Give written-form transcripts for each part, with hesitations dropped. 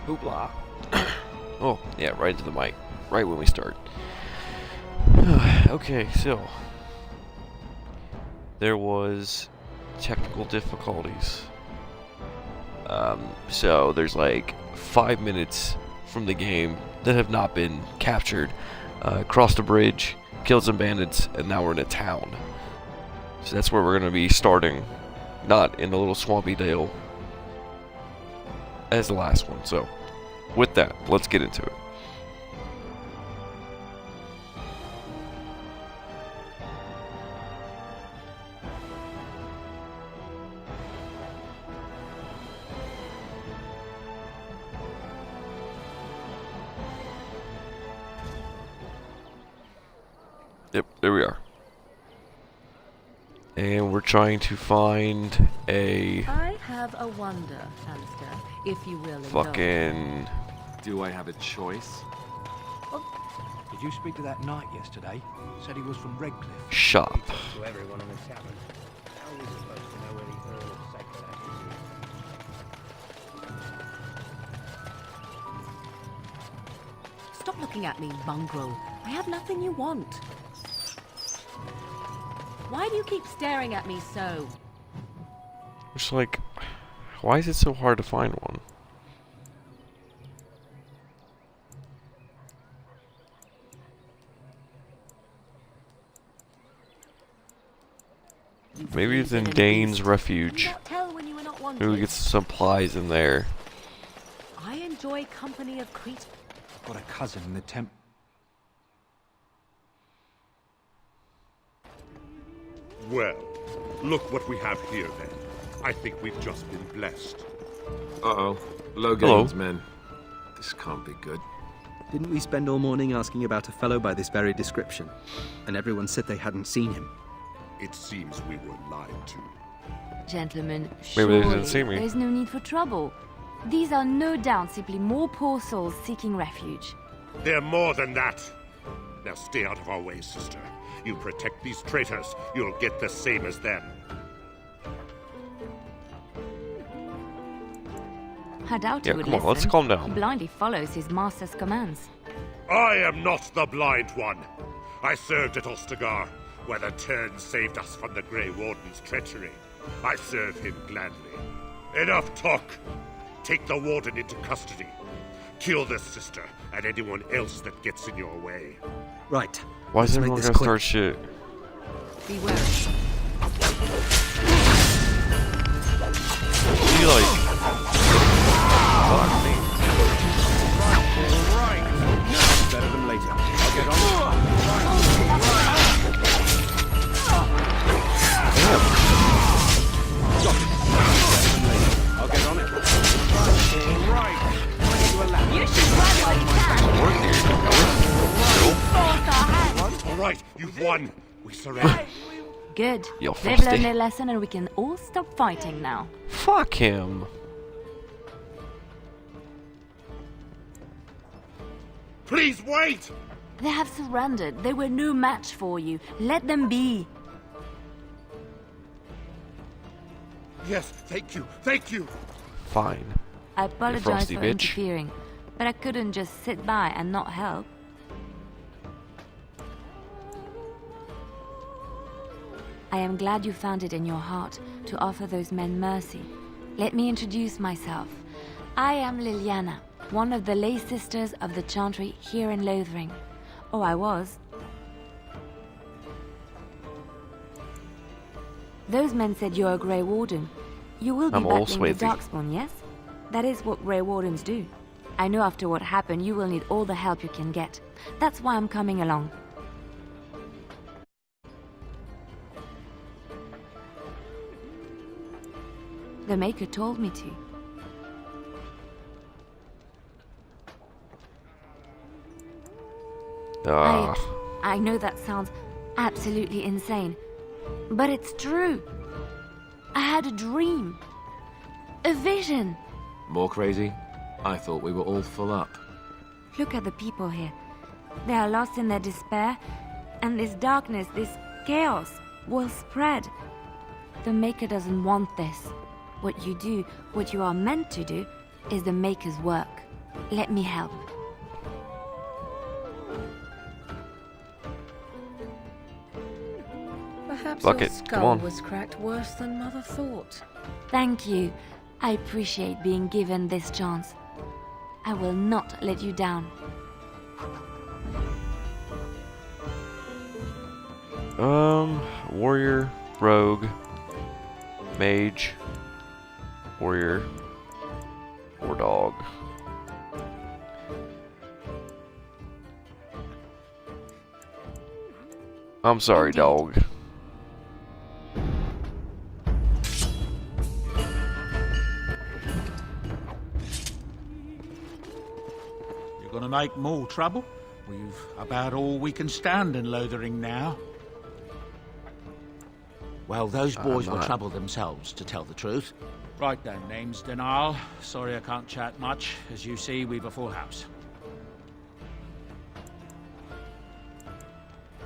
Hoopla. Oh, yeah, right into the mic. Right when we start. Okay, so there was technical difficulties. So there's like 5 minutes from the game that have not been captured. Crossed a bridge, killed some bandits, and now we're in a town. So that's where we're going to be starting, not in a little swampy dale as the last one. So with that, let's get into it. Yep, there we are. And we're trying to find a... I have a wonder, Alistair, if you will indulge. fucking... Do I have a choice? Did you speak to that knight yesterday? Said he was from Radcliffe. shop. To everyone in the tavern. How are we supposed to know where the Earl of Sacred is? Stop looking at me, mongrel. I have nothing you want. Why do you keep staring at me so? It's like, why is it so hard to find one? Maybe it's in Dane's refuge. Tell when you were not wanted. Maybe we get some supplies in there. I enjoy company of creatures. I've got a cousin in the temp. Well, look what we have here then. I think we've just been blessed. Uh-oh. Low Hello. gains, men. This can't be good. Didn't we spend all morning asking about a fellow by this very description? And everyone said they hadn't seen him. It seems we were lied to. Gentlemen, Maybe they surely didn't see me. there is no need for trouble. These are no doubt simply more poor souls seeking refuge. They're more than that. Now stay out of our way, sister. You protect these traitors, you'll get the same as them. I doubt Yeah, he would come on, listen. let's calm down. He blindly follows his master's commands. I am not the blind one. I served at Ostagar, where the Turn saved us from the Grey Warden's treachery. I serve him gladly. Enough talk. Take the Warden into custody. Kill this sister and anyone else that gets in your way. Right. Why is Let's make everyone this gonna quick. start shit? Be wary. You like... Fuck me. Better than later. I'll get on it. I'll get on it. Right. You should run while you can. Work here. Force our hands. All right, you've won. We surrender. Good. Yo, They've Frosty. learned their lesson and we can all stop fighting now. Fuck him. Please wait! They have surrendered. They were no match for you. Let them be. Yes, thank you, thank you. Fine. I apologize frosty for bitch. interfering, but I couldn't just sit by and not help. I am glad you found it in your heart to offer those men mercy. Let me introduce myself. I am Liliana, one of the lay sisters of the Chantry here in Lothering. Oh, I was. Those men said you're a Grey Warden. You will be I'm all battling the sweaty. Darkspawn, yes? That is what Grey Wardens do. I know after what happened, you will need all the help you can get. That's why I'm coming along. The Maker told me to. Ah. I know that sounds absolutely insane, but it's true. I had a dream. A vision. More crazy? I thought we were all full up. Look at the people here. They are lost in their despair, and this darkness, this chaos, will spread. The Maker doesn't want this. What you do, what you are meant to do, is the Maker's work. Let me help. Perhaps Fuck your it, come skull on. was cracked worse than Mother thought. Thank you. I appreciate being given this chance. I will not let you down. Warrior, rogue, mage, warrior, or dog. I'm sorry, dog. You're gonna make more trouble? We've about all we can stand in Lothering now. Well, those boys I'm will not. trouble themselves, to tell the truth. Right then, name's Denal. Sorry I can't chat much. As you see, we've a full house.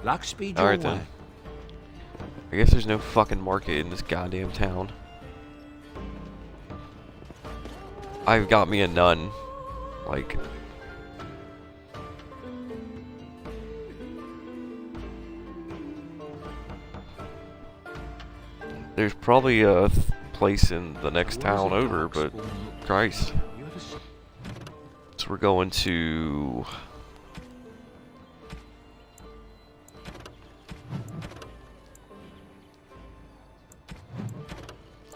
Luck speed your Alright way. then. I guess there's no fucking market in this goddamn town. I've got me a nun. Like... There's probably a place in the next town over, but Christ. So we're going to...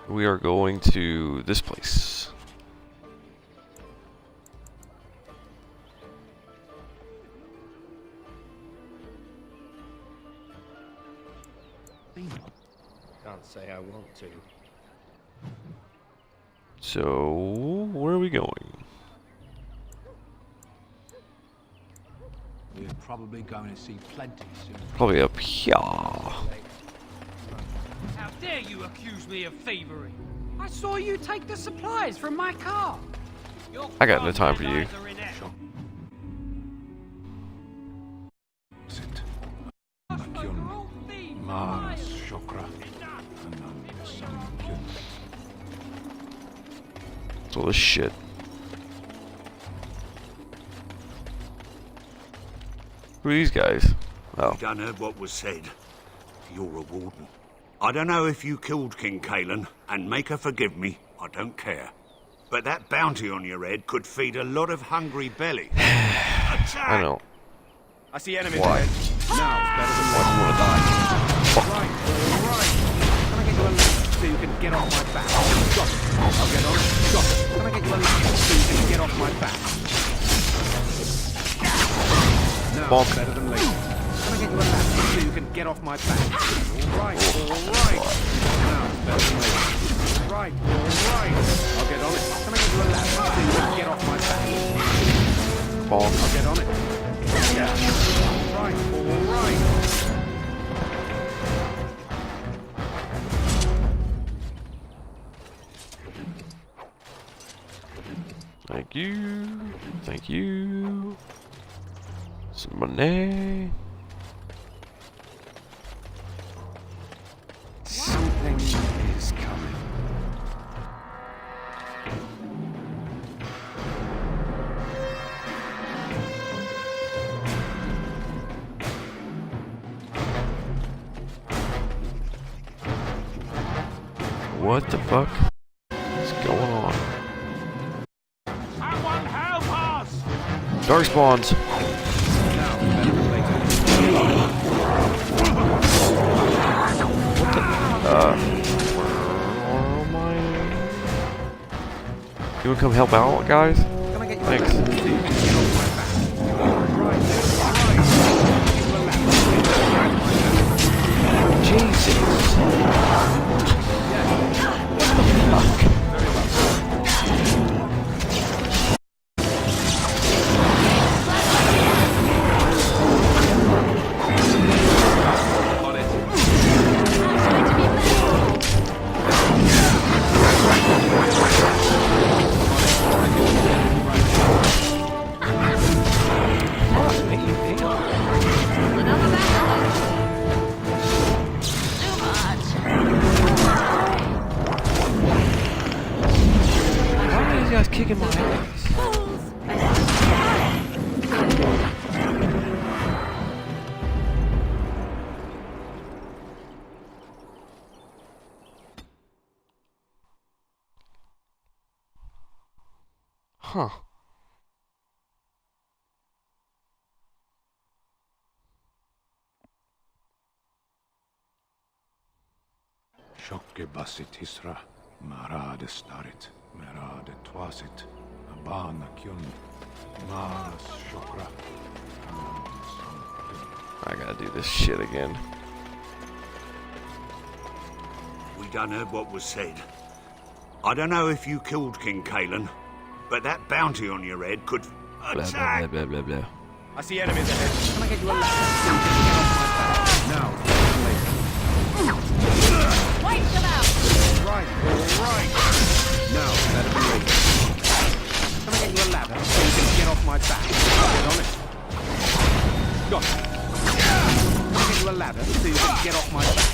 We are going to this place. Can't say I want to. So, where are we going? We're probably going to see plenty soon. Probably up here. How dare you accuse me of thievery? I saw you take the supplies from my car. Your I got no time for you. eyes are in it. You're all thieves, liars. It's all this shit. Who are these guys? Oh. Done heard what was said. You're a warden. I don't know if you killed King Cailan, and make her forgive me, I don't care. But that bounty on your head could feed a lot of hungry belly. I know. I see enemies Why? ahead. Now it's better than Why do you want to die? Fuck. Right, all right. Can I get you a lift so you can get off my back? Got it. I'll get on it. Got it. Can I get you a lift so you can get off my back? Now Bonk. it's better than later. Can I get you a lift so you can get off my back? All right, all right. Now it's better than later. All right, all right. I'll get on it. Can I get you a lift so you can get off my back? Bonk. I'll get on it. Yeah. All right, all right. Thank you. Thank you. Some money. Something is coming. What the fuck is going on? Someone help us! Dark spawns. Now, better than later. Where am I? You wanna come help out, guys? Can I get you a Thanks. lift so you can get off my back? All right, Jesus. Huh. Shokke basit isra, marade starit, merade twasit, abana kyun, maras shokra. I gotta do this shit again. We done heard what was said. I don't know if you killed King Cailan, but that bounty on your head could attack. Blah, blah, blah, blah, blah. I see enemies ahead. Can I get you a ladder? Now. Wipe them out! Right, all right. Now, let it be late. Can I get you a ladder so you can get off my back? Get on it. Got it. Can I get you a ladder so you can get off my back?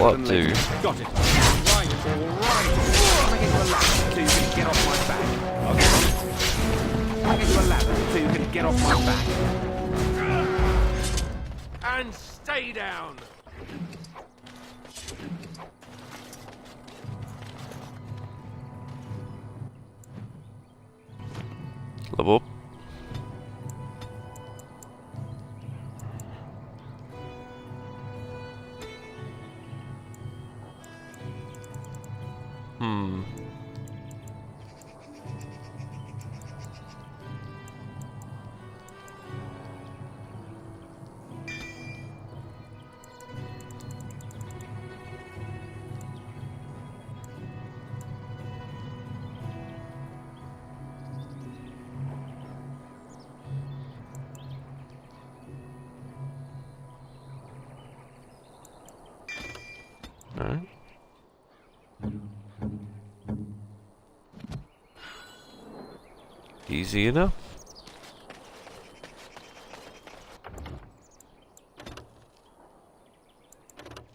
What, dude? Got it. Right, all right. Can I get you a ladder so you can get off my back? I'll get on it. Can I get you a ladder so you can get off my back? And stay down! Level up. Alright. Easy enough.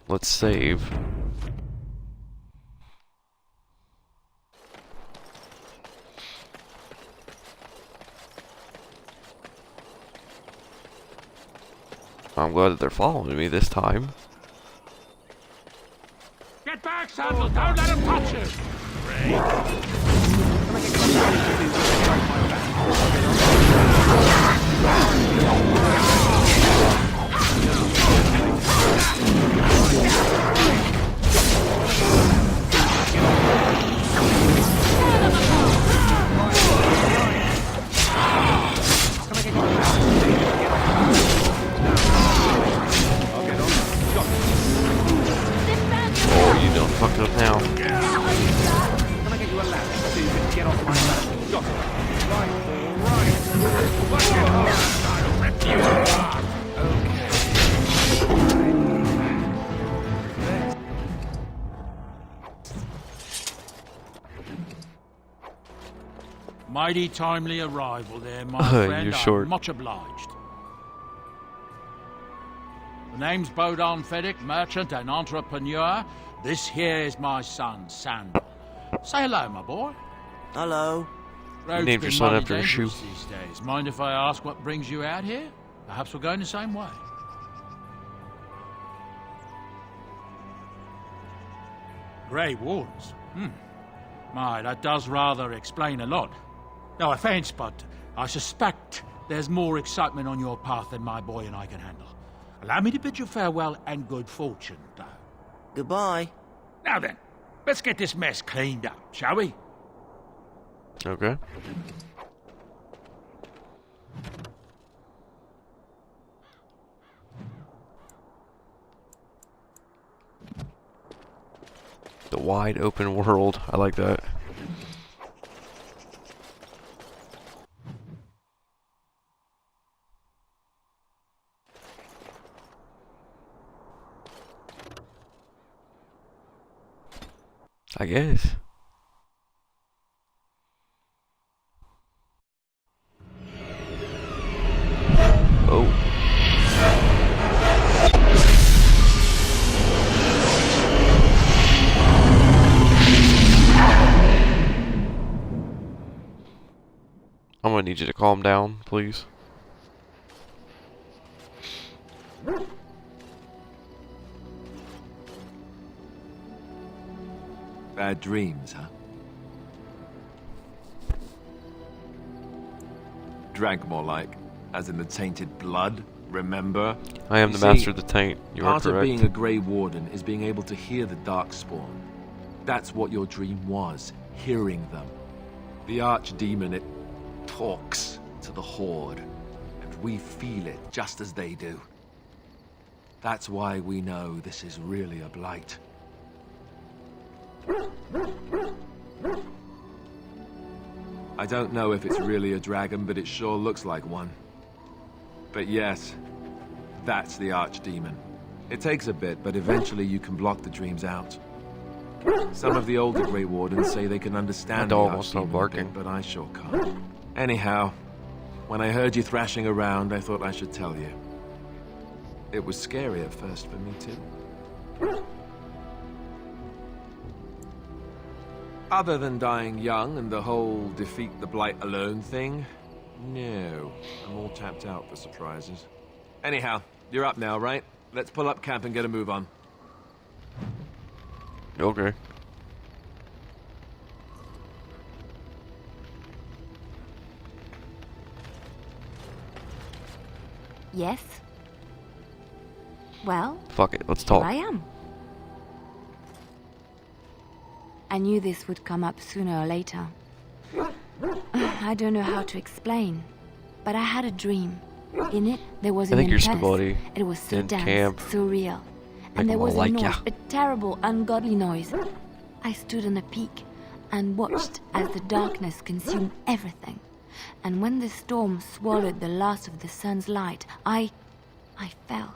Let's save. I'm glad that they're following me this time. Get back, Sandal! Don't let him touch you! Oh, you done fucked up now. Can I get you a ladder so you can get off my back? Got it. Right, all right. Let's get home. I'll rip you apart. Mighty timely arrival there, my friend. You're short. I'm much obliged. The name's Bodon Feddick, merchant and entrepreneur. This here is my son, Sandal. Say hello, my boy. Hello. Road's named been your son mighty after a shoe. dangerous these days. Mind if I ask what brings you out here? Perhaps we're going the same way. Grey Wardens. My, that does rather explain a lot. No offense, but I suspect there's more excitement on your path than my boy and I can handle. Allow me to bid you farewell and good fortune, though. Goodbye. Now then, let's get this mess cleaned up, shall we? Okay. The wide open world. I like that. I guess. Oh. I'm gonna need you to calm down, please. Bad dreams, huh? Drank more like, as in the tainted blood, remember? I am You the see, master of the taint. You are part of correct. being a Grey Warden is being able to hear the Darkspawn. That's what your dream was, hearing them. The Archdemon, it talks to the Horde, and we feel it just as they do. That's why we know this is really a blight. I don't know if it's really a dragon, but it sure looks like one. But yes, that's the Archdemon. It takes a bit, but eventually you can block the dreams out. Some of the older Grey Wardens say they can understand the dog won't stop Archdemon a barking. bit, but I sure can't. Anyhow, when I heard you thrashing around, I thought I should tell you. It was scary at first for me too. Other than dying young and the whole defeat the Blight alone thing, no. I'm all tapped out for surprises. Anyhow, you're up now, right? Let's pull up camp and get a move on. Okay. Yes? Well, Fuck it, let's here talk. I am. I knew this would come up sooner or later. I don't know how to explain, but I had a dream. In it, there was I an think your impress. stability It was so in dense, camp so real. make And there them all was a like noise, ya. a terrible, ungodly noise. I stood on a peak and watched as the darkness consumed everything. And when the storm swallowed the last of the sun's light, I fell,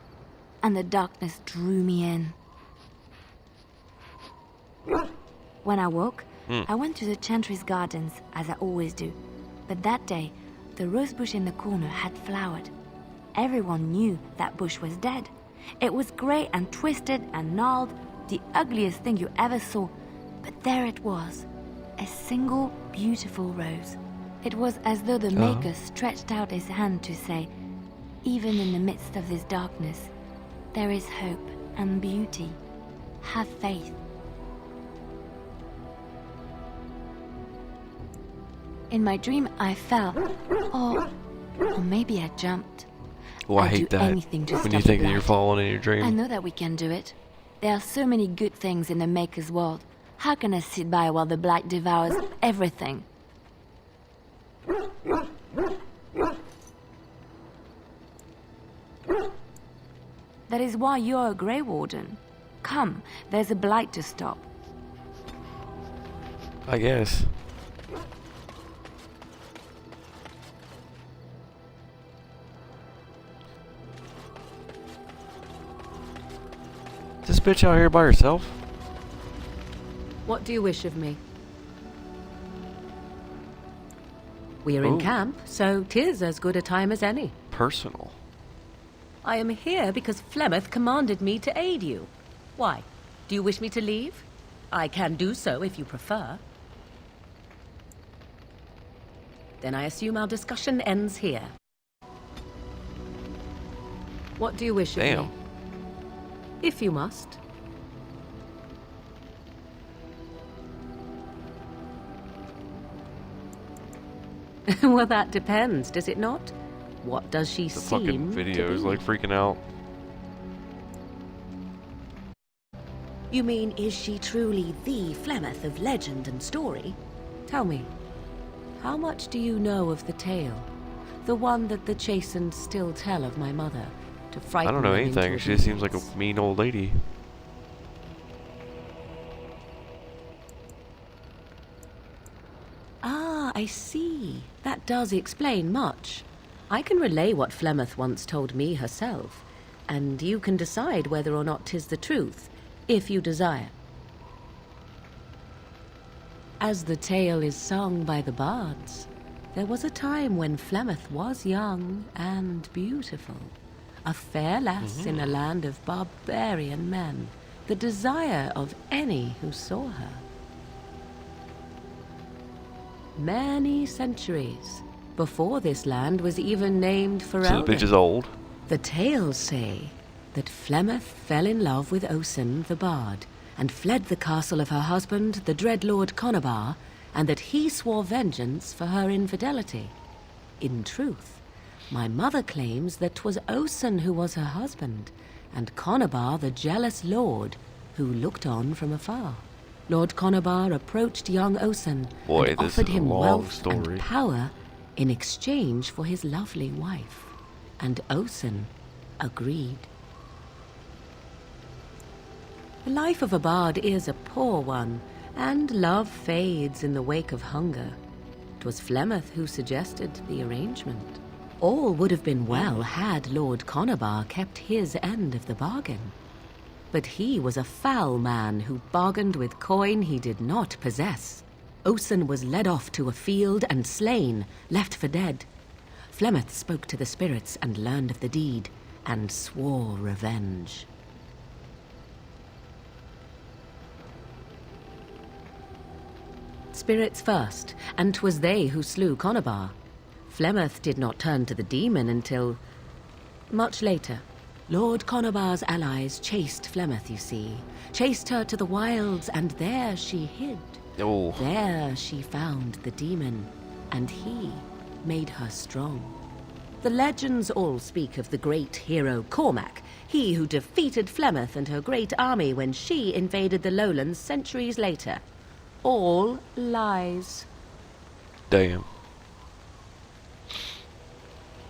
and the darkness drew me in. When I woke, I went to the Chantry's gardens, as I always do. But that day, the rose bush in the corner had flowered. Everyone knew that bush was dead. It was grey and twisted and gnarled, the ugliest thing you ever saw. But there it was, a single beautiful rose. It was as though the Maker stretched out his hand to say, even in the midst of this darkness, there is hope and beauty. Have faith. In my dream, I fell, or maybe I jumped. Oh, I I'd hate do that. anything to When stop you think the that you're blight. falling in your dream. I know that we can do it. There are so many good things in the Maker's world. How can I sit by while the blight devours everything? That is why you're a Grey Warden. Come, there's a blight to stop. I guess. Is this bitch out here by herself? What do you wish of me? We're in Ooh. camp, so 'tis as good a time as any. Personal. I am here because Flemeth commanded me to aid you. Why? Do you wish me to leave? I can do so if you prefer. Then I assume our discussion ends here. What do you wish of Damn. me? If you must. Well, that depends, does it not? What does she The seem fucking to video is be? like freaking out. You mean, is she truly the Flemeth of legend and story? Tell me, how much do you know of the tale? The one that the chastened still tell of my mother, to frighten I don't know them into anything. She just seems like obedience? a mean old lady. Ah, I see. That does explain much. I can relay what Flemeth once told me herself, and you can decide whether or not 'tis the truth, if you desire. As the tale is sung by the bards, there was a time when Flemeth was young and beautiful, a fair lass in a land of barbarian men, the desire of any who saw her. Many centuries before this land was even named for So the bitch is old. The tales say that Flemeth fell in love with Owen the bard and fled the castle of her husband, the dread Lord Conabar, and that he swore vengeance for her infidelity. In truth, my mother claims that 'twas Owen who was her husband, and Conabar the jealous lord, who looked on from afar. Lord Conabar approached young Owen and offered him wealth and power in exchange for his lovely wife, and Owen agreed. The life of a bard is a poor one, and love fades in the wake of hunger. 'Twas Flemeth who suggested the arrangement. All would have been well had Lord Conabar kept his end of the bargain. But he was a foul man who bargained with coin he did not possess. Owen was led off to a field and slain, left for dead. Flemeth spoke to the spirits and learned of the deed, and swore revenge. Spirits first, and 'twas they who slew Conabar. Flemeth did not turn to the demon until much later. Lord Conabar's allies chased Flemeth, you see. Chased her to the wilds, and there she hid. Oh. There she found the demon, and he made her strong. The legends all speak of the great hero Cormac, he who defeated Flemeth and her great army when she invaded the lowlands centuries later. All lies. Damn.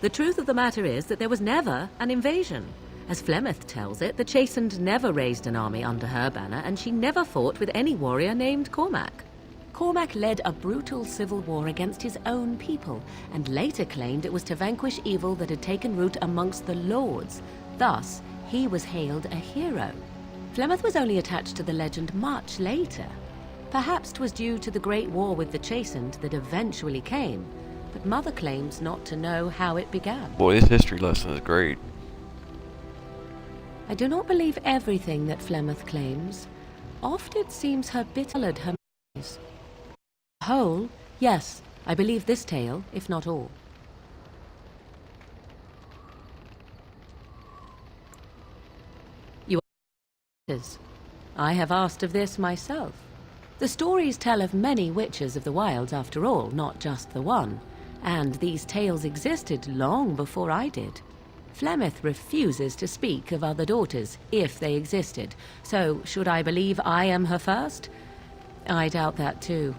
The truth of the matter is that there was never an invasion. As Flemeth tells it, the Chastened never raised an army under her banner, and she never fought with any warrior named Cormac. Cormac led a brutal civil war against his own people, and later claimed it was to vanquish evil that had taken root amongst the lords. Thus, he was hailed a hero. Flemeth was only attached to the legend much later. Perhaps 'twas due to the great war with the Chastened that eventually came, but Mother claims not to know how it began. Boy, this history lesson is great. I do not believe everything that Flemeth claims. Oft it seems her bittered her memories. Whole, yes, I believe this tale, if not all. You are I have asked of this myself. The stories tell of many witches of the wilds after all, not just the one, and these tales existed long before I did. Flemeth refuses to speak of other daughters, if they existed, so should I believe I am her first? I doubt that too.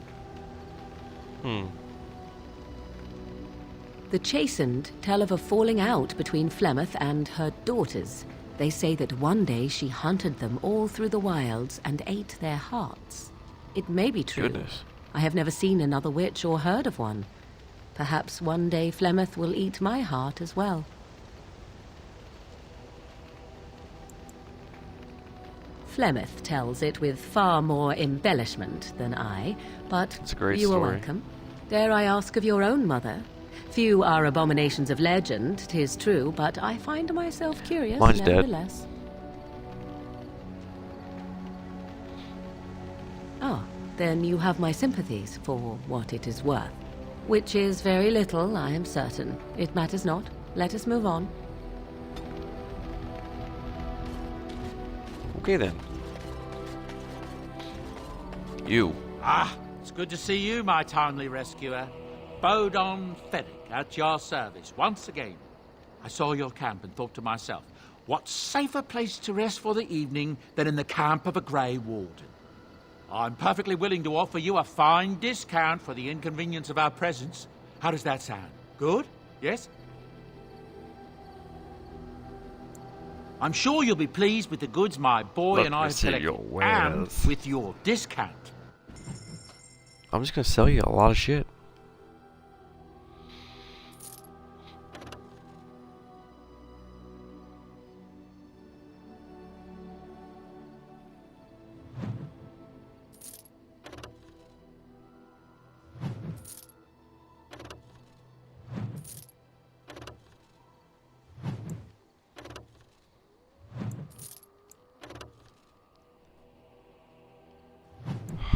The Chastened tell of a falling out between Flemeth and her daughters. They say that one day she hunted them all through the wilds and ate their hearts. It may be true. Goodness. I have never seen another witch or heard of one. Perhaps one day Flemeth will eat my heart as well. Flemeth tells it with far more embellishment than I, but it's a great you story. are welcome. Dare I ask of your own mother? Few are abominations of legend, 'tis true, but I find myself curious Mine's dead. nevertheless. Ah, then you have my sympathies for what it is worth. Which is very little, I am certain. It matters not. Let us move on. Okay then. You. Ah, it's good to see you, my timely rescuer. Bodon Ferric, at your service, once again. I saw your camp and thought to myself, what safer place to rest for the evening than in the camp of a Grey Warden? I'm perfectly willing to offer you a fine discount for the inconvenience of our presence. How does that sound? Good? Yes? I'm sure you'll be pleased with the goods my boy and I have collected, and with your discount. I'm just gonna sell you a lot of shit.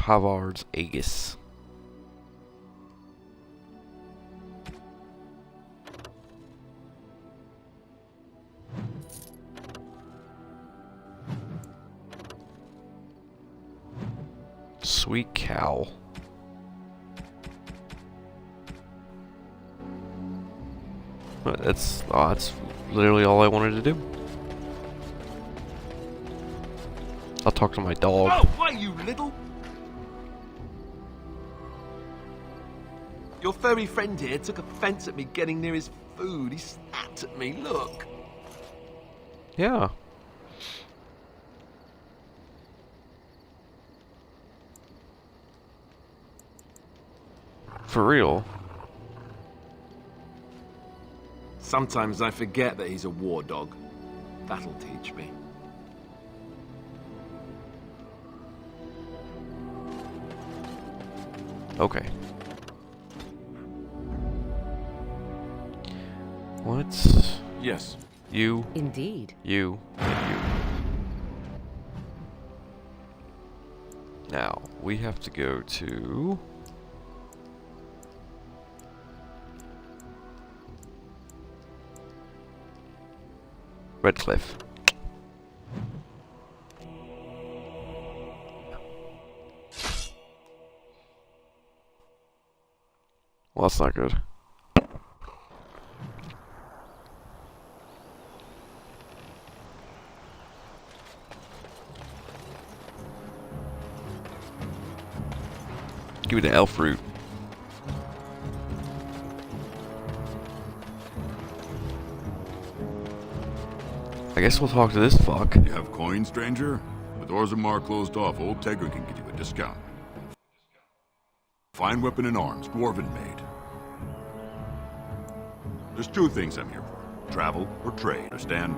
Havard's Aegis. Sweet cow. That's literally all I wanted to do. I'll talk to my dog. Oh, why, you little... Your furry friend here took offense at me getting near his food. He snapped at me, look. Yeah. For real. Sometimes I forget that he's a war dog. That'll teach me. Okay. What's... Yes. You. Indeed. You. And you. Now, we have to go to... Radcliffe. Well, that's not good. Give me the elf root. I guess we'll talk to this fuck. You have coin, stranger? The doors are marked closed off. Old Tegra can get you a discount. Fine weapon and arms, dwarven made. There's two things I'm here for. Travel or trade, understand?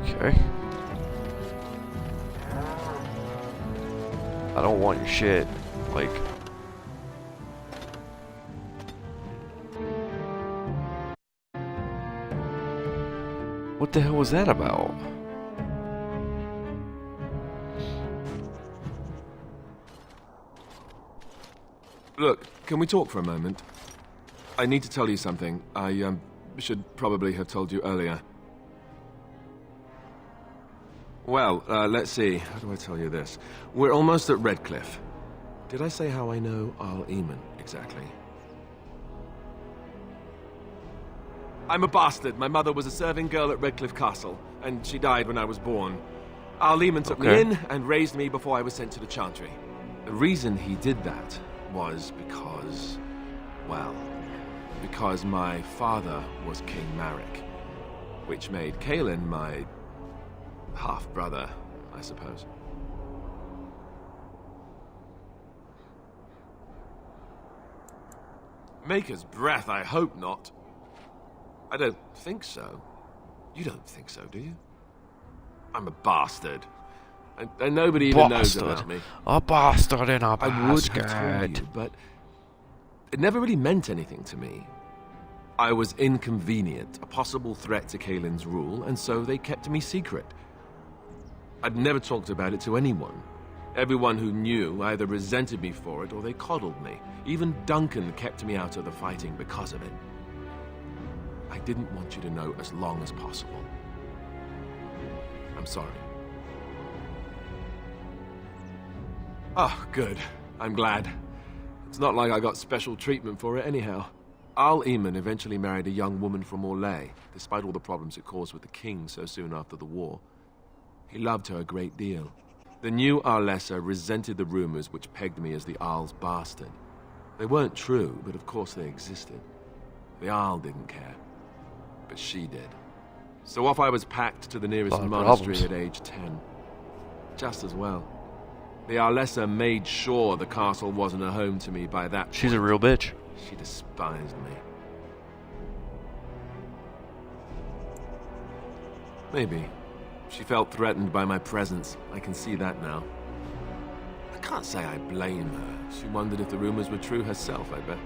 Okay. I don't want your shit. Like... What the hell was that about? Look, can we talk for a moment? I need to tell you something. I should probably have told you earlier. Well, let's see. How do I tell you this? We're almost at Radcliffe. Did I say how I know Illman exactly? I'm a bastard. My mother was a serving girl at Radcliffe Castle, and she died when I was born. Illman took me in and raised me before I was sent to the Chantry. The reason he did that was because, well, because my father was King Marek, which made Cailan my half-brother, I suppose. Maker's breath, I hope not. I don't think so. You don't think so, do you? I'm a bastard. And nobody even knows about me. A bastard in a basket. I would have told you, but it never really meant anything to me. I was inconvenient, a possible threat to Cailan's rule, and so they kept me secret. I'd never talked about it to anyone. Everyone who knew either resented me for it or they coddled me. Even Duncan kept me out of the fighting because of it. I didn't want you to know as long as possible. I'm sorry. Oh, good. I'm glad. It's not like I got special treatment for it anyhow. Illman eventually married a young woman from Orlais, despite all the problems it caused with the king so soon after the war. He loved her a great deal. The new Arlessa resented the rumors which pegged me as the Arl's bastard. They weren't true, but of course they existed. The Arl didn't care, but she did. So off I was packed to the nearest monastery at age 10. Just as well. The Arlessa made sure the castle wasn't a home to me by that point. She's a real bitch. She despised me. Maybe. She felt threatened by my presence. I can see that now. I can't say I blame her. She wondered if the rumors were true herself, I bet.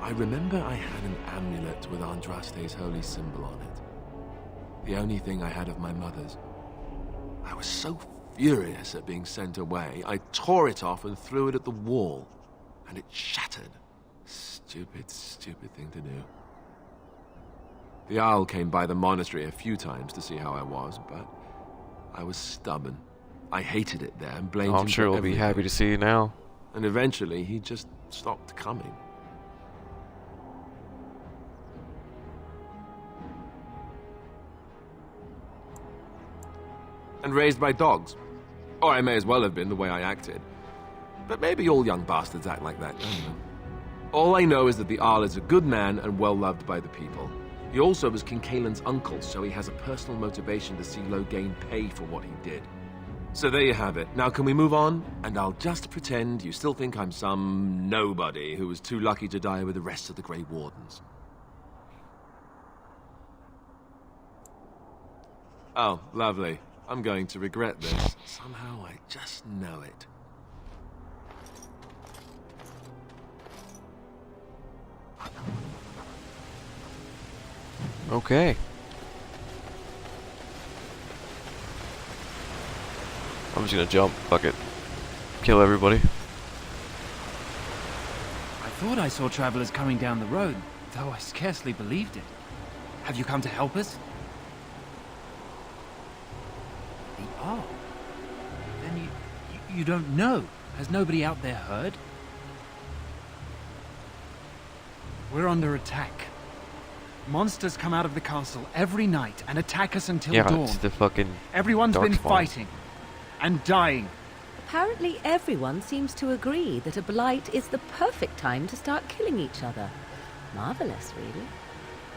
I remember I had an amulet with Andraste's holy symbol on it. The only thing I had of my mother's. I was so furious at being sent away, I tore it off and threw it at the wall. And it shattered. Stupid, stupid thing to do. The Owl came by the monastery a few times to see how I was, but I was stubborn. I hated it there and blamed him for I'm sure he'll be happy to see you now. And eventually, he just stopped coming. And raised by dogs. Or I may as well have been, the way I acted. But maybe all young bastards act like that, don't they? All I know is that the Arl is a good man and well-loved by the people. He also was King Cailan's uncle, so he has a personal motivation to see Loghain pay for what he did. So there you have it. Now can we move on? And I'll just pretend you still think I'm some nobody who was too lucky to die with the rest of the Grey Wardens. Oh, lovely. I'm going to regret this. Somehow I just know it. Okay. I'm just gonna jump. Fuck it. Kill everybody. I thought I saw travelers coming down the road, though I scarcely believed it. Have you come to help us? The Arl? Then you don't know. Has nobody out there heard? We're under attack. Monsters come out of the castle every night and attack us until dawn. Yeah, it's the fucking Everyone's been Darkspawn. fighting and dying. Apparently everyone seems to agree that a blight is the perfect time to start killing each other. Marvelous, really.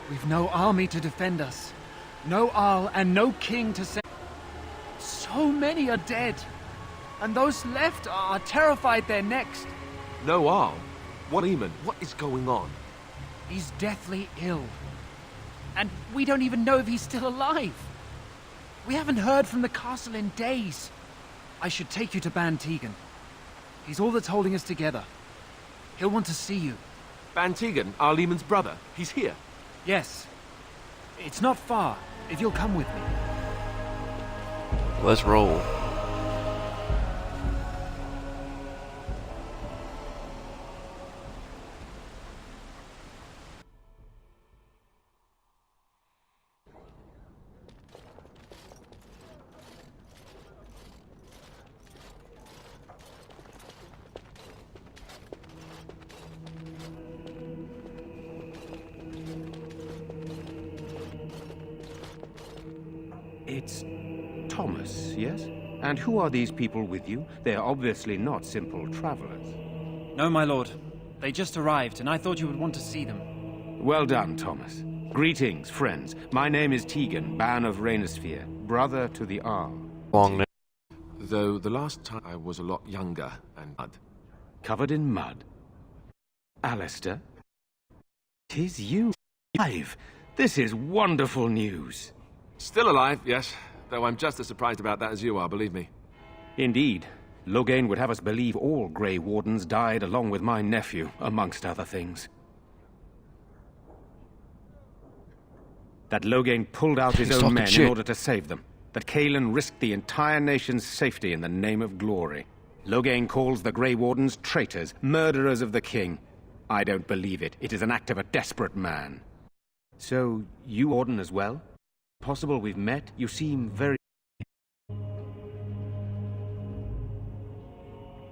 We've no army to defend us. No Arl and no king to send. So many are dead. And those left are terrified they're next. No Arl? What Eamon? What is going on? He's deathly ill. And we don't even know if he's still alive. We haven't heard from the castle in days. I should take you to Ban Tegan. He's all that's holding us together. He'll want to see you. Ban Tegan, our Lehman's brother. He's here. Yes. It's not far, if you'll come with me. Let's roll. It's Thomas, yes? And who are these people with you? They are obviously not simple travelers. No, my lord. They just arrived, and I thought you would want to see them. Well done, Thomas. Greetings, friends. My name is Tegan, Ban of Rainersphere, brother to the Arl. Long name. Though the last time I was a lot younger and mud. Covered in mud? Alistair? 'Tis you. Alive! This is wonderful news. Still alive, yes. Though I'm just as surprised about that as you are, believe me. Indeed. Loghain would have us believe all Grey Wardens died along with my nephew, amongst other things. That Loghain pulled out his own men in order to save them. That Cailan risked the entire nation's safety in the name of glory. Loghain calls the Grey Wardens traitors, murderers of the king. I don't believe it. It is an act of a desperate man. So, you Warden as well? Possible we've met? You seem very...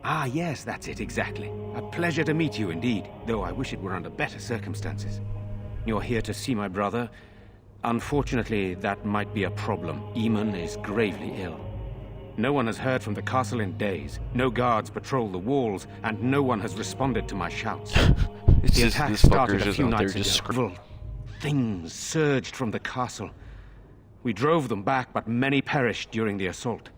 Ah, yes, that's it, exactly. A pleasure to meet you indeed, though I wish it were under better circumstances. You're here to see my brother. Unfortunately, that might be a problem. Illman is gravely ill. No one has heard from the castle in days. No guards patrol the walls, and no one has responded to my shouts. The attack started a few nights ago. Things surged from the castle. We drove them back, but many perished during the assault.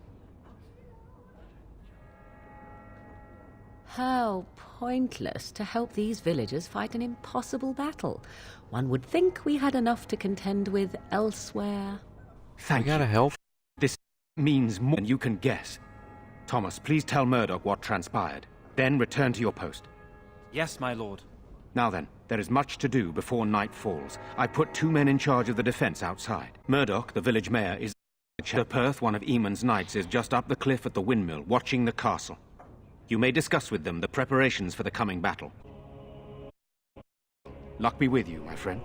How pointless to help these villagers fight an impossible battle. One would think we had enough to contend with elsewhere. Thank you. I gotta help. This means more than you can guess. Thomas, please tell Murdoch what transpired. Then return to your post. Yes, my lord. Now then, there is much to do before night falls. I put 2 men in charge of the defense outside. Murdoch, the village mayor, is... Perf, one of Eamon's knights, is just up the cliff at the windmill, watching the castle. You may discuss with them the preparations for the coming battle. Luck be with you, my friend.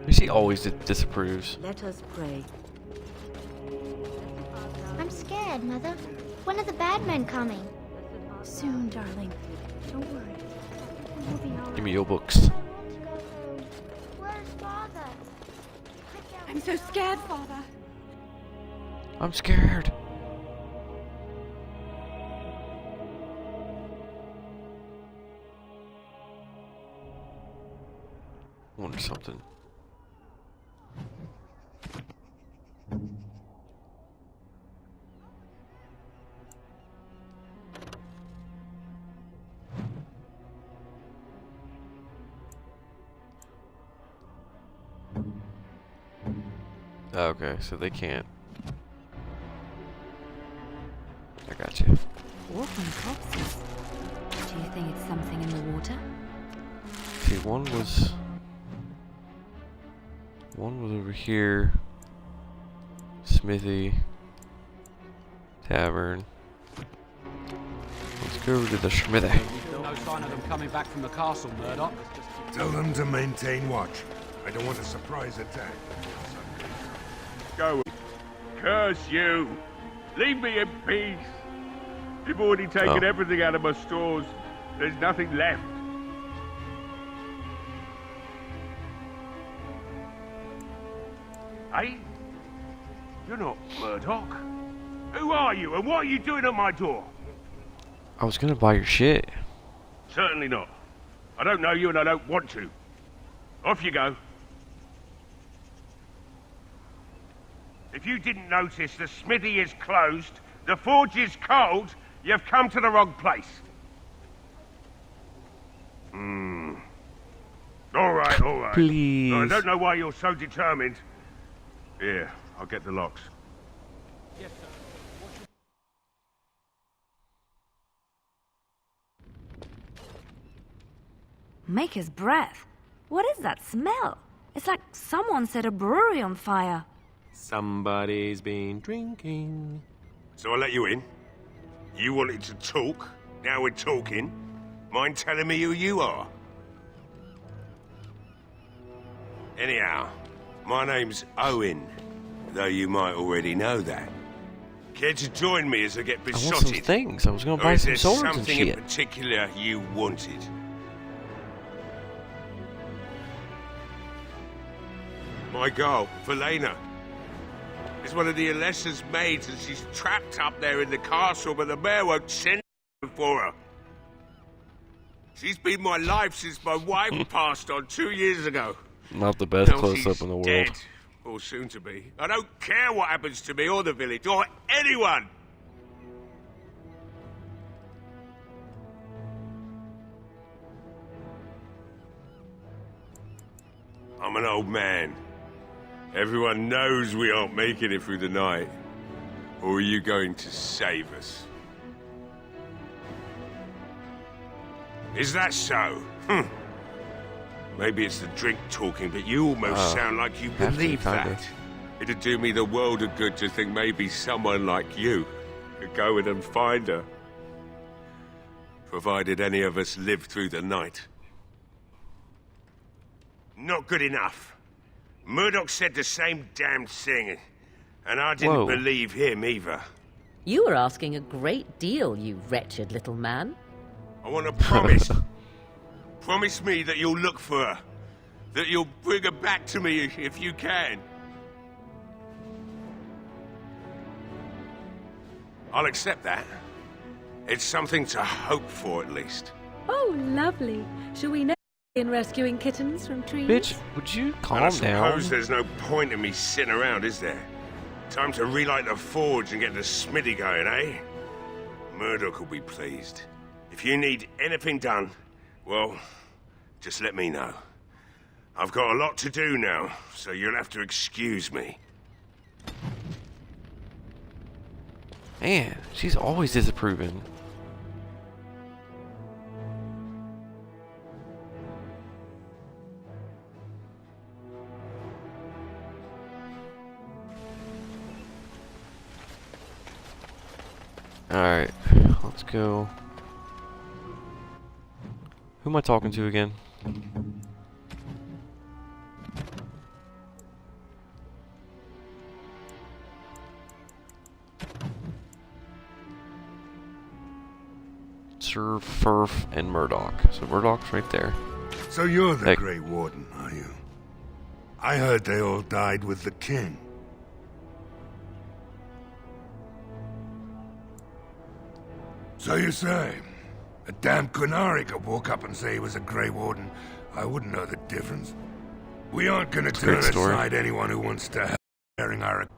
She always disapproves. Let us pray. I'm scared, Mother. When are the bad men coming? Soon, darling. Don't worry. We'll be all right. Give me your books. Where's Father? I'm so scared, Father. I'm scared. Wonder something. Okay, so they can't. I got you. Walking corpses. Do you think it's something in the water? See, one was over here. Smithy. Tavern. Let's go to the smithy. Still no sign of them coming back from the castle, Murdoch. Tell them to maintain watch. I don't want a surprise attack. Go. Curse you! Leave me in peace! You've already taken everything out of my stores. There's nothing left. Hey? You're not Murdoch. Who are you and what are you doing at my door? I was gonna buy your shit. Certainly not. I don't know you and I don't want to. Off you go. If you didn't notice, the smithy is closed, the forge is cold, you've come to the wrong place. All right. Please. I don't know why you're so determined. Here, I'll get the locks. Yes, sir. Maker's breath. What is that smell? It's like someone set a brewery on fire. Somebody's been drinking. So I let you in. You wanted to talk. Now we're talking. Mind telling me who you are? Anyhow, my name's Owen, though you might already know that. Care to join me as I get besotted? I want some things. I was gonna buy some swords and shit. Something in particular you wanted? My girl, Valena, is one of the Alessa's maids, and she's trapped up there in the castle, but the mayor won't send for her. She's been my life since my wife passed on 2 years ago. Not the best Now close-up she's in the world. Dead, or soon to be. I don't care what happens to me or the village or anyone. I'm an old man. Everyone knows we aren't making it through the night. Or are you going to save us? Is that so? Maybe it's the drink talking, but you almost sound like you believe that. It'd do me the world of good to think maybe someone like you could go in and find her. Provided any of us live through the night. Not good enough. Murdoch said the same damn thing, and I didn't believe him either. You were asking a great deal, you wretched little man. I want to promise. Promise me that you'll look for her. That you'll bring her back to me if you can. I'll accept that. It's something to hope for, at least. Oh, lovely. Shall we know in rescuing kittens from trees? Bitch, would you calm I down? suppose there's no point in me sitting around, is there? Time to relight the forge and get the smithy going, eh? Murdoch will be pleased. If you need anything done, well, just let me know. I've got a lot to do now, so you'll have to excuse me. Man, she's always disapproving. Alright, let's go. Who am I talking to again? Sir, Perf, and Murdoch. So Murdoch's right there. So you're the Hey. Grey Warden, are you? I heard they all died with the king. So you say, a damn Qunari could walk up and say he was a Grey Warden. I wouldn't know the difference. We aren't gonna turn aside anyone who wants to help sharing our...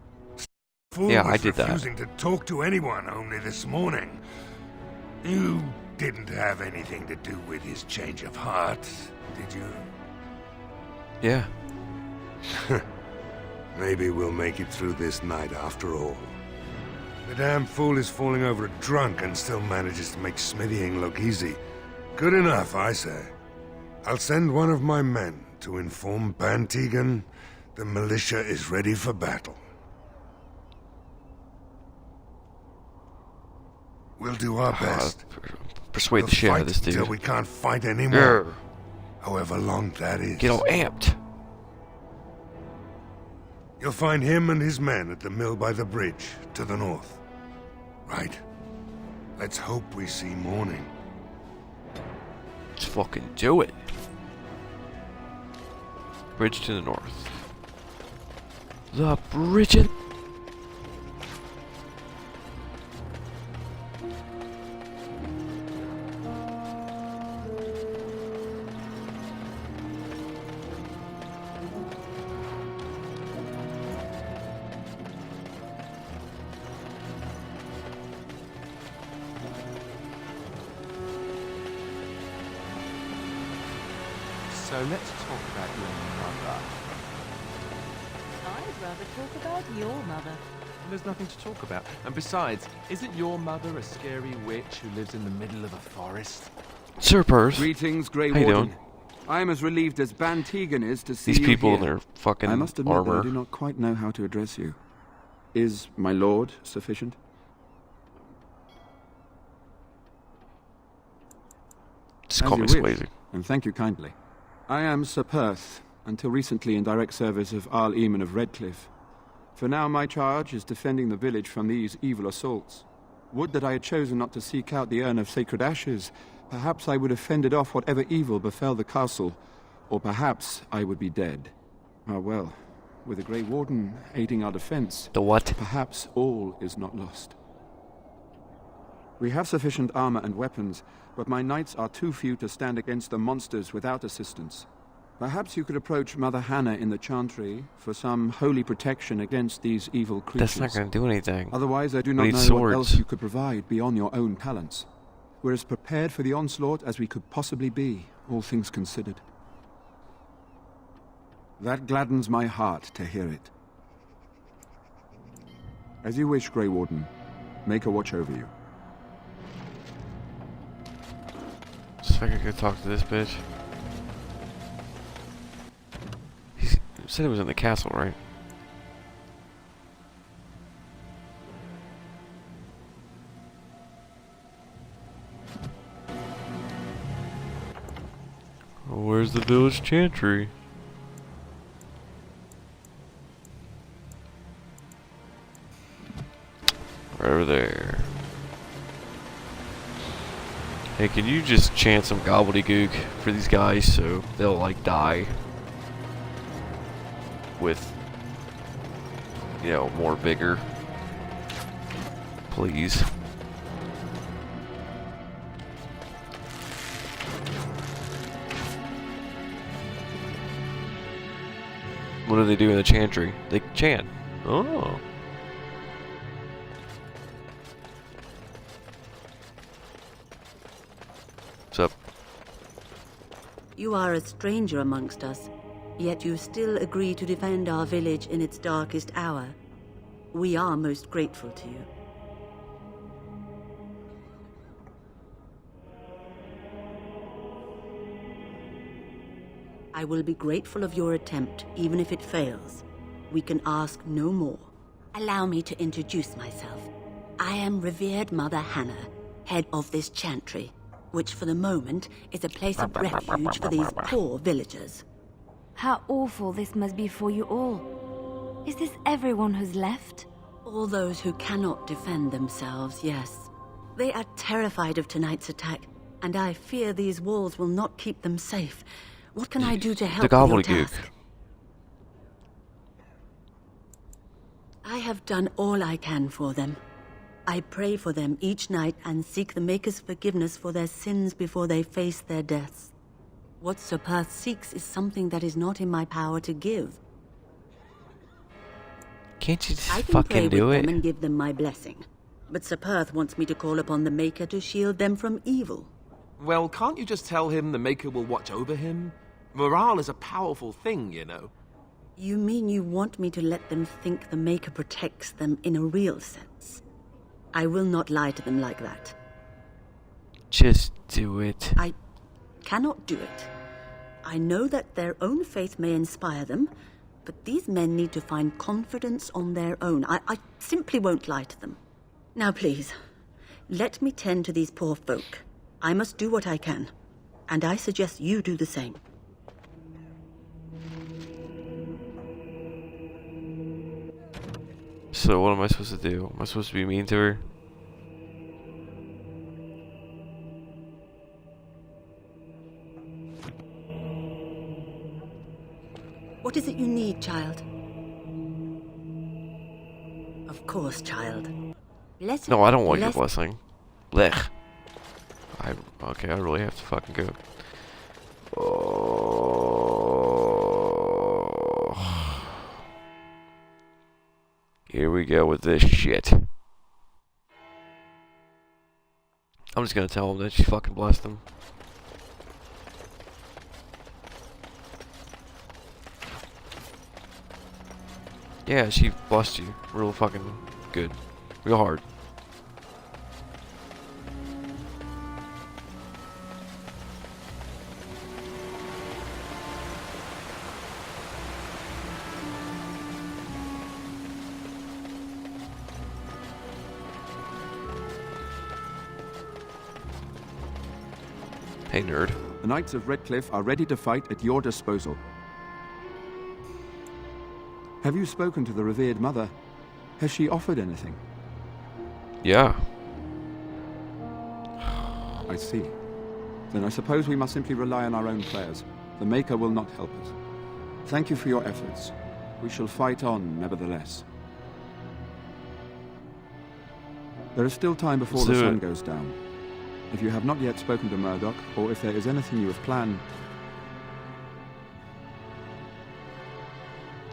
Fool yeah, I was did that. refusing to talk to anyone only this morning. You didn't have anything to do with his change of heart, did you? Yeah. Maybe we'll make it through this night after all. The damn fool is falling over drunk and still manages to make smithying look easy. Good enough, I say. I'll send one of my men to inform Ban Tegan the militia is ready for battle. We'll do our best. Persuade the shit out of this dude. Until we can't fight anymore. However long that is. Get all amped. You'll find him and his men at the mill by the bridge, to the north. Right. Let's hope we see morning. Let's fucking do it. Bridge to the north. The bridge. So let's talk about your mother. I'd rather talk about your mother. There's nothing to talk about. And besides, isn't your mother a scary witch who lives in the middle of a forest? Sir Perf. Greetings, Grey How you Warden. doing? I am as relieved as Ban Tegan is to see These you people here. in their fucking I must admit that armor. I do not quite know how to address you. Is my lord sufficient? Just call me Swayze. And thank you kindly. I am Sir Perth, until recently in direct service of Illman of Radcliffe. For now my charge is defending the village from these evil assaults. Would that I had chosen not to seek out the urn of sacred ashes. Perhaps I would have fended off whatever evil befell the castle, or perhaps I would be dead. Ah well, with the Grey Warden aiding our defense, the what? Perhaps all is not lost. We have sufficient armor and weapons, but my knights are too few to stand against the monsters without assistance. Perhaps you could approach Mother Hannah in the Chantry for some holy protection against these evil creatures. That's not going to do anything. Otherwise, I do We not need know swords. what else you could provide beyond your own talents. We're as prepared for the onslaught as we could possibly be, all things considered. That gladdens my heart to hear it. As you wish, Grey Warden. Make a watch over you. So I could go talk to this bitch. He said he was in the castle, right? Where's the village chantry? Right over there. Hey, can you just chant some gobbledygook for these guys so they'll like die with, you know, more vigor? Please. What do they do in the chantry? They chant. Oh. What's up? You are a stranger amongst us, yet you still agree to defend our village in its darkest hour. We are most grateful to you. I will be grateful of your attempt, even if it fails. We can ask no more. Allow me to introduce myself. I am revered Mother Hannah, head of this chantry, which for the moment is a place of refuge for these poor villagers. How awful this must be for you all. Is this everyone who's left? All those who cannot defend themselves, yes. They are terrified of tonight's attack, and I fear these walls will not keep them safe. What can I do to help with your task? I have done all I can for them. I pray for them each night and seek the Maker's forgiveness for their sins before they face their deaths. What Sir Perth seeks is something that is not in my power to give. Can't you just I can fucking pray do with it? them and give them my blessing. But Sir Perth wants me to call upon the Maker to shield them from evil. Well, can't you just tell him the Maker will watch over him? Morale is a powerful thing, you know. You mean you want me to let them think the Maker protects them in a real sense? I will not lie to them like that. Just do it. I cannot do it. I know that their own faith may inspire them, but these men need to find confidence on their own. I simply won't lie to them. Now please, let me tend to these poor folk. I must do what I can, and I suggest you do the same. So what am I supposed to do? Am I supposed to be mean to her? What is it you need, child? Of course, child. No, I don't want your blessing. Blech. Okay, I really have to fucking go. Oh. Here we go with this shit. I'm just gonna tell him that she fucking blessed him. Yeah, she blessed you real fucking good. Real hard. Hey, nerd. The Knights of Radcliffe are ready to fight at your disposal. Have you spoken to the revered mother? Has she offered anything? Yeah. I see. Then I suppose we must simply rely on our own prayers. The Maker will not help us. Thank you for your efforts. We shall fight on, nevertheless. There is still time before the sun goes down. If you have not yet spoken to Murdoch, or if there is anything you have planned...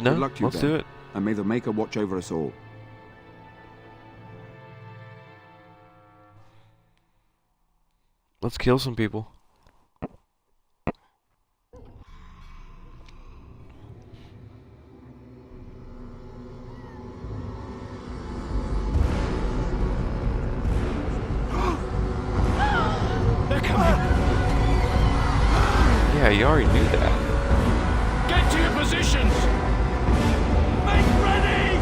No, good luck to you, let's then, do it. And may the Maker watch over us all. Let's kill some people. They're coming! Yeah, you already knew that. Get to your positions! Make ready!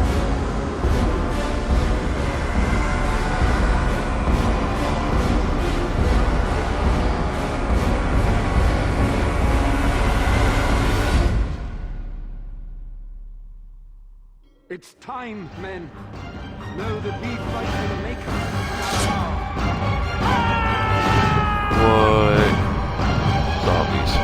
It's time, men. Know that we fight for the Maker. What? Zombies.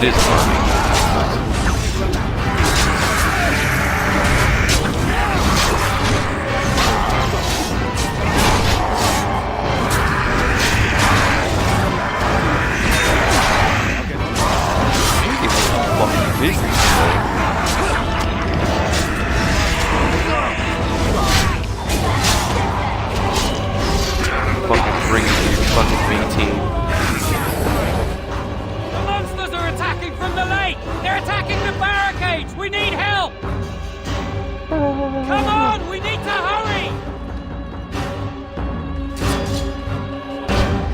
It is fucking bring it to your fucking B team. The monsters are attacking from the lake! They're attacking the barricades! We need help! Come on! We need to hurry!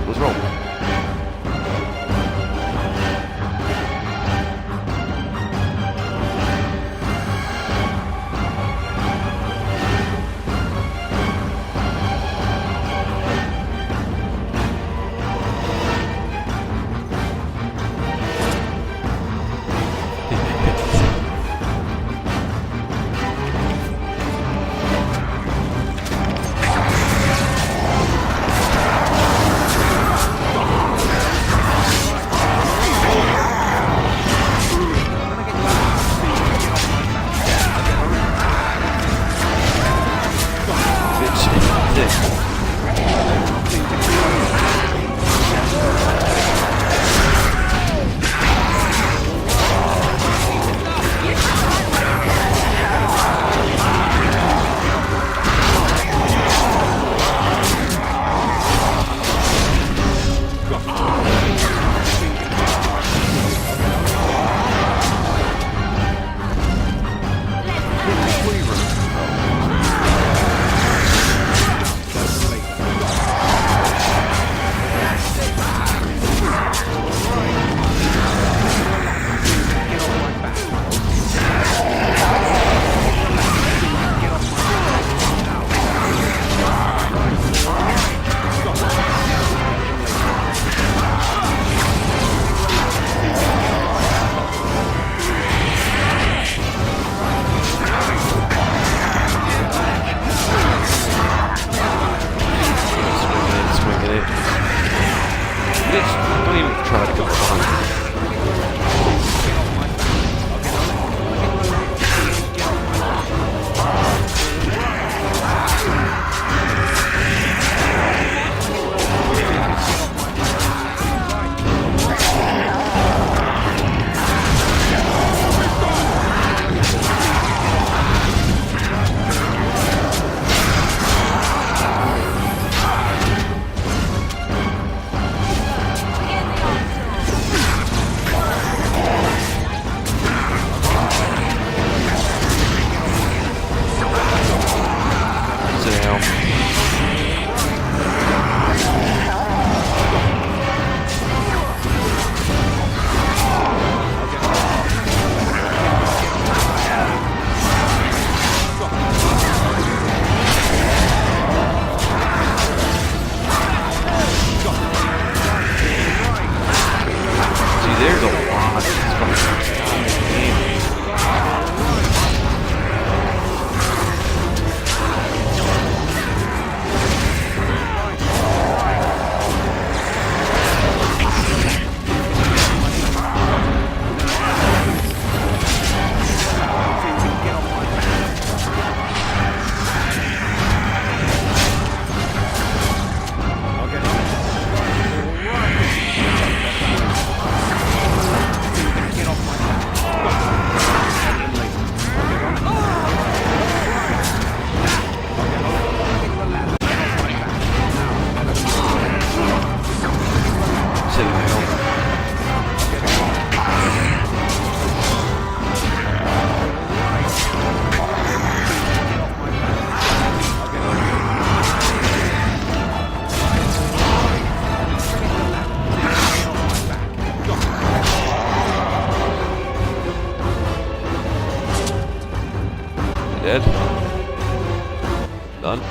What's wrong? Dead. Done.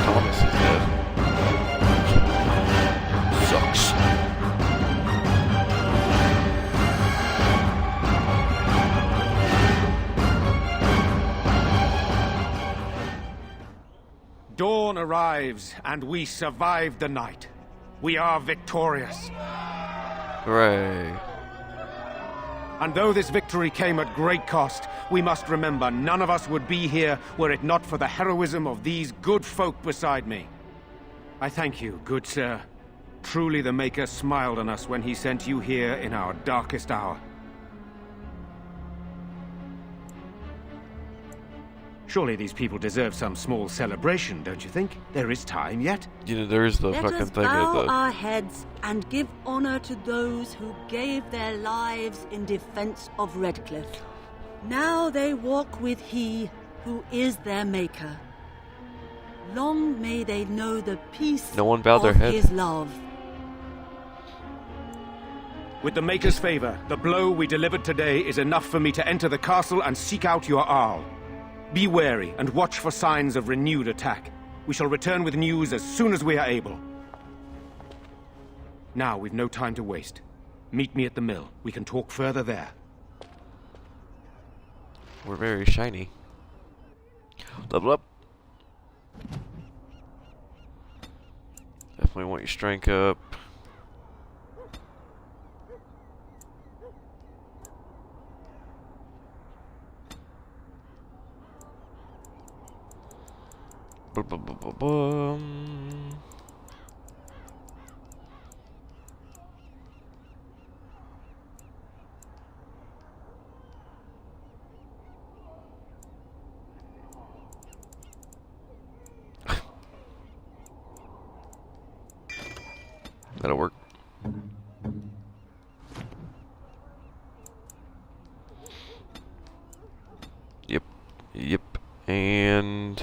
Thomas is dead. Sucks. Dawn arrives, and we survive the night. We are victorious. Hooray. And though this victory came at great cost, we must remember none of us would be here were it not for the heroism of these good folk beside me. I thank you, good sir. Truly the Maker smiled on us when he sent you here in our darkest hour. Surely these people deserve some small celebration, don't you think? There is time yet. You know, there is the Let fucking us thing bow of the... our heads and give honor to those who gave their lives in defense of Radcliffe. Now they walk with he who is their Maker. Long may they know the peace No one bowed their of head. his love. With the Maker's favor, the blow we delivered today is enough for me to enter the castle and seek out your Arl. Be wary and watch for signs of renewed attack. We shall return with news as soon as we are able. Now we've no time to waste. Meet me at the mill. We can talk further there. We're very shiny. Level up. Definitely want your strength up. Bum. That'll work. Yep. And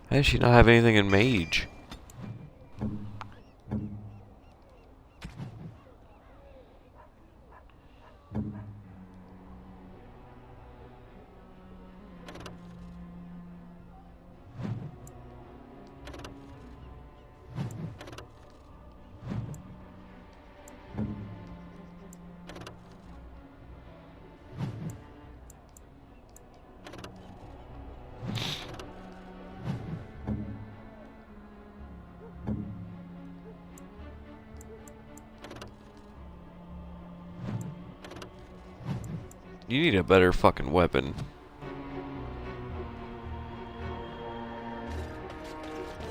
how does she not have anything in mage? You need a better fucking weapon.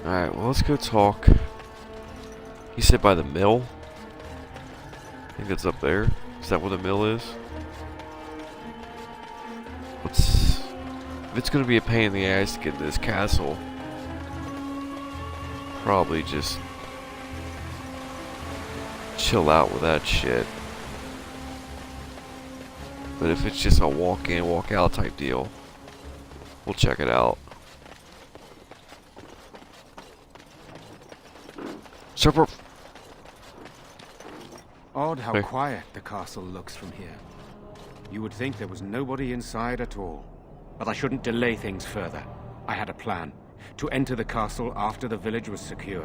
Alright, well, let's go talk. He said by the mill. I think it's up there. Is that where the mill is? If it's gonna be a pain in the ass to get to this castle, probably just chill out with that shit. But if it's just a walk in, walk out type deal, we'll check it out. Super. Odd how quiet the castle looks from here. You would think there was nobody inside at all. But I shouldn't delay things further. I had a plan. To enter the castle after the village was secure.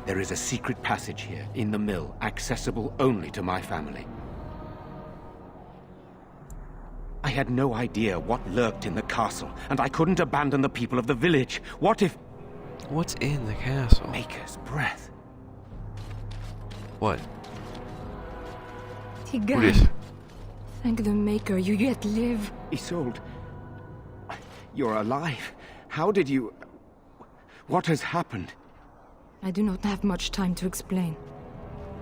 There is a secret passage here, in the mill, accessible only to my family. I had no idea what lurked in the castle, and I couldn't abandon the people of the village. What if... What's in the castle? Maker's breath. What? Tegra. What is? Thank the Maker, you yet live. Isolde, you're alive. How did you... What has happened? I do not have much time to explain.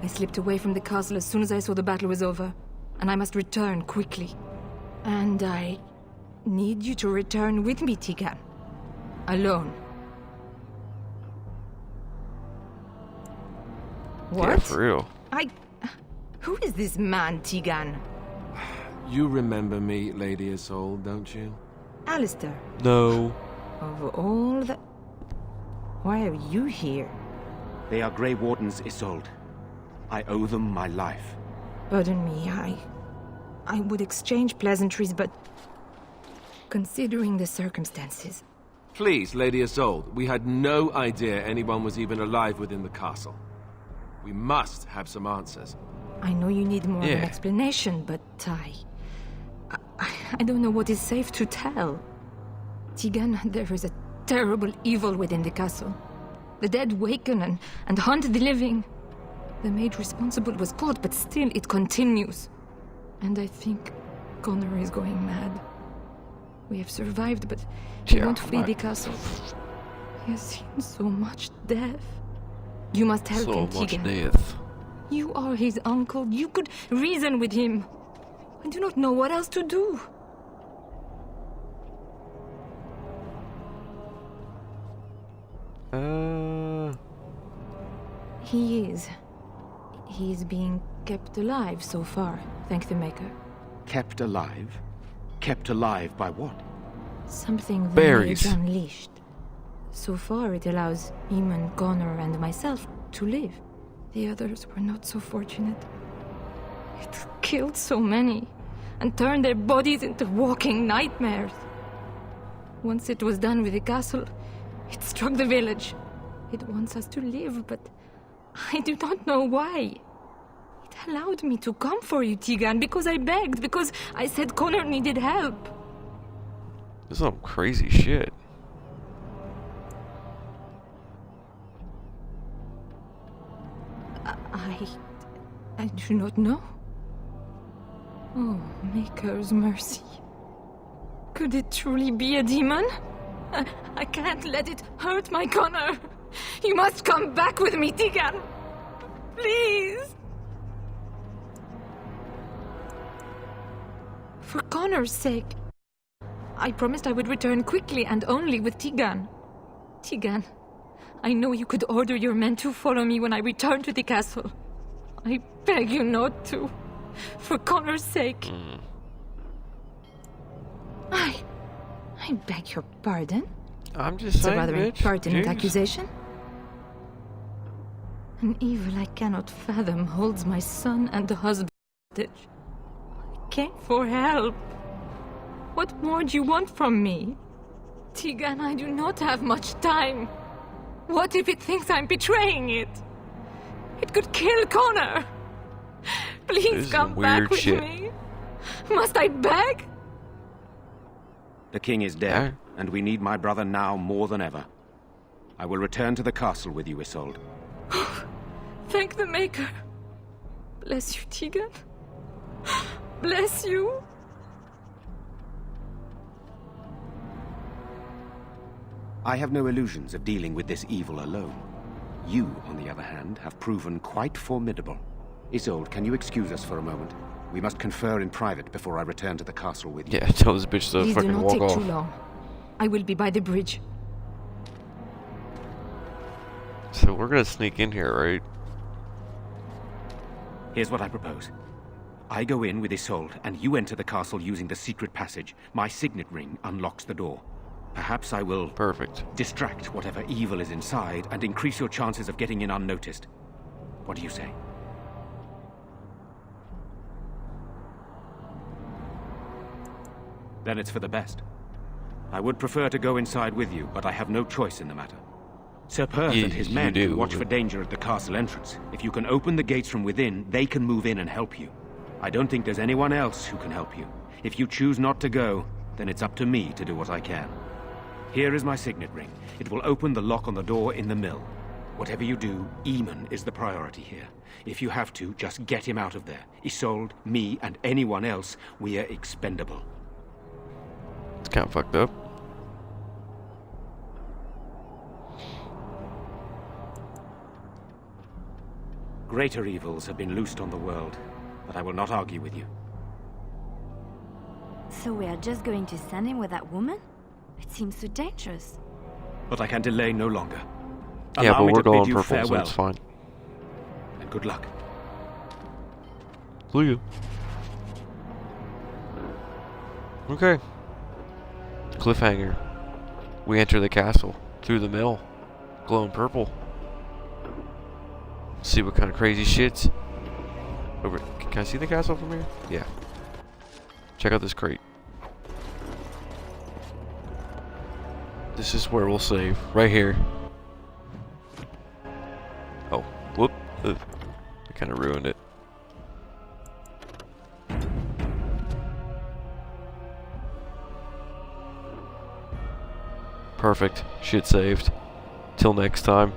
I slipped away from the castle as soon as I saw the battle was over, and I must return quickly. And I need you to return with me, Tegan. Alone. What? Yeah, for real. Who is this man, Tegan? You remember me, Lady Isolde, don't you? Alistair. No. Of all the... Why are you here? They are Grey Wardens, Isolde. I owe them my life. Pardon me, I would exchange pleasantries, but... considering the circumstances... Please, Lady Isolde, we had no idea anyone was even alive within the castle. We must have some answers. I know you need more of an explanation, but I don't know what is safe to tell. Tegan, there is a terrible evil within the castle. The dead waken and haunt the living. The maid responsible was caught, but still it continues. And I think Connor is going mad. We have survived, but he won't flee the castle. He has seen so much death. You must help him, Tegan. So much death. You are his uncle. You could reason with him. I do not know what else to do. He is being kept alive so far, thank the Maker. Kept alive? Kept alive by what? Something the berries mage unleashed. So far it allows Illman, Connor and myself to live. The others were not so fortunate. It killed so many and turned their bodies into walking nightmares. Once it was done with the castle, it struck the village. It wants us to live, but I do not know why. It allowed me to come for you, Tegan, because I begged, because I said Connor needed help. This is some crazy shit. I do not know. Oh, Maker's mercy. Could it truly be a demon? I can't let it hurt my Connor. You must come back with me, Tegan. Please. For Connor's sake. I promised I would return quickly and only with Tegan. Tegan, I know you could order your men to follow me when I return to the castle. I beg you not to. For Connor's sake. I beg your pardon. I'm just saying, it's a rather bitch. impertinent Jeez. accusation. An evil I cannot fathom holds my son and the husband. I came for help. What more do you want from me? Tegan, I do not have much time. What if it thinks I'm betraying it? It could kill Connor. Please come back with me. Must I beg? The king is dead, and we need my brother now more than ever. I will return to the castle with you, Isolde. Thank the Maker. Bless you, Tegan. Bless you. I have no illusions of dealing with this evil alone. You, on the other hand, have proven quite formidable. Isolde, can you excuse us for a moment? We must confer in private before I return to the castle with you. Yeah, tell this bitch to Please fucking do not walk take off. too long. I will be by the bridge. So we're gonna sneak in here, right? Here's what I propose. I go in with Isolde, and you enter the castle using the secret passage. My signet ring unlocks the door. Perhaps I will... distract whatever evil is inside and increase your chances of getting in unnoticed. What do you say? Then it's for the best. I would prefer to go inside with you, but I have no choice in the matter. Sir Perf and his men can watch for danger at the castle entrance. If you can open the gates from within, they can move in and help you. I don't think there's anyone else who can help you. If you choose not to go, then it's up to me to do what I can. Here is my signet ring. It will open the lock on the door in the mill. Whatever you do, Illman is the priority here. If you have to, just get him out of there. Isolde, me, and anyone else, we are expendable. It's kind of fucked up. Greater evils have been loosed on the world, but I will not argue with you. So we are just going to send him with that woman? It seems so dangerous. But I can delay no longer. Yeah, Allow but me we're to bid going you purple, so farewell. it's fine. And good luck. See you. Okay. Cliffhanger. We enter the castle through the mill, glowing purple. See what kind of crazy shit's over. Can I see the castle from here? Yeah. Check out this crate. This is where we'll save, right here. Oh, whoop! I kind of ruined it. Perfect. Shit saved. Till next time.